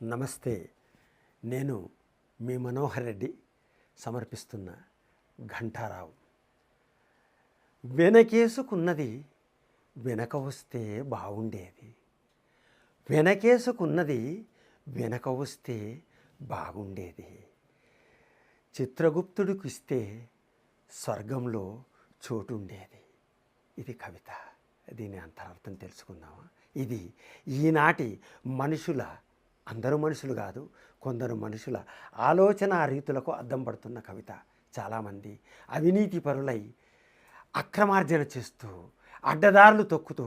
నమస్తే. నేను మీ మనోహర్ రెడ్డి సమర్పిస్తున్న ఘంటారావు. వెనకేసుకున్నది వెనక వస్తే బాగుండేది, వెనకేసుకున్నది వెనక వస్తే బాగుండేది. చిత్రగుప్తుడికి ఇస్తే స్వర్గంలో చోటుండేది. ఇది కవిత. దీని అంతరార్థం తెలుసుకుందామా? ఇది ఈనాటి మనుషుల, అందరూ మనుషులు కాదు, కొందరు మనుషుల ఆలోచన రీతులకు అద్దం పడుతున్న కవిత. చాలామంది అవినీతి పరులై అక్రమార్జన చేస్తూ అడ్డదారులు తొక్కుతూ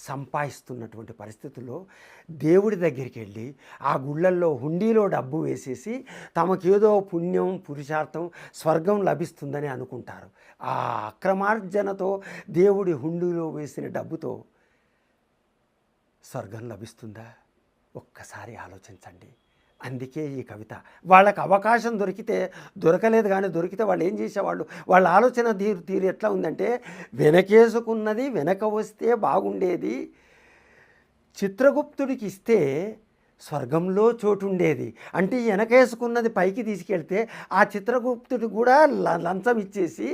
సంపాదిస్తున్నటువంటి పరిస్థితుల్లో దేవుడి దగ్గరికి వెళ్ళి ఆ గుళ్ళల్లో హుండీలో డబ్బు వేసేసి తమకేదో పుణ్యం పురుషార్థం స్వర్గం లభిస్తుందని అనుకుంటారు. ఆ అక్రమార్జనతో దేవుడి హుండీలో వేసిన డబ్బుతో స్వర్గం లభిస్తుందా? ఒక్కసారి ఆలోచించండి. అందుకే ఈ కవిత. వాళ్ళకి అవకాశం దొరకలేదు, కానీ దొరికితే వాళ్ళు ఏం చేసేవాళ్ళు? వాళ్ళ ఆలోచన తీరు ఎట్లా ఉందంటే, వెనకేసుకున్నది వెనక వస్తే బాగుండేది, చిత్రగుప్తుడికి ఇస్తే స్వర్గంలో చోటుండేది. అంటే వెనకేసుకున్నది పైకి తీసుకెళ్తే ఆ చిత్రగుప్తుడు కూడా లంచం ఇచ్చేసి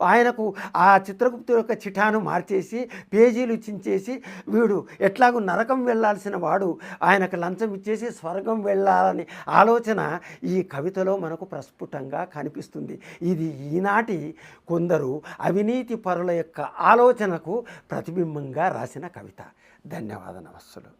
ఆయనకు ఆ చిత్రగుప్తుడు యొక్క చిఠాను మార్చేసి పేజీలు చించేసి వీడు ఎట్లాగూ నరకం వెళ్ళాల్సిన వాడు ఆయనకు లంచం ఇచ్చేసి స్వర్గం వెళ్ళాలని ఆలోచన ఈ కవితలో మనకు ప్రస్ఫుటంగా కనిపిస్తుంది. ఇది ఈనాటి కొందరు అవినీతి పరుల యొక్క ఆలోచనకు ప్రతిబింబంగా రాసిన కవిత. ధన్యవాద నమస్సులు.